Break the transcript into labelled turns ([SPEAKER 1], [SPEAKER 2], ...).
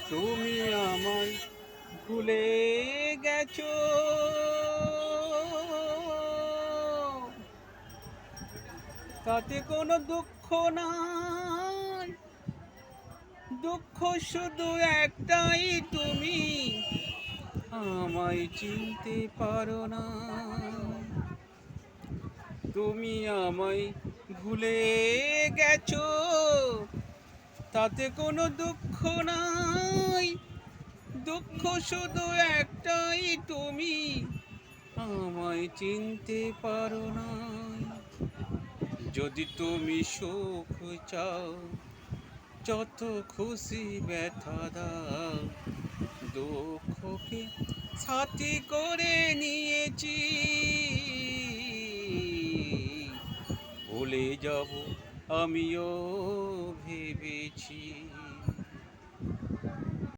[SPEAKER 1] তুমি আমায় ভুলে গেছো, তাতে কোনো দুঃখ নাই। দুঃখ শুধু একটাই, তুমি আমায় চিনতে পারো না। তুমি আমায় ভুলে গেছো, তাতে কোনো দুঃখ নাই। দুঃখ শুধু একটাই, তুমি আমায় চিনতে পারো না। যদি তুমি সুখ চাও, যত খুশি ব্যথা দাও, দুঃখকে সাথী করে নিয়েছি। ভুলে যাব আমিও ভেবেছি।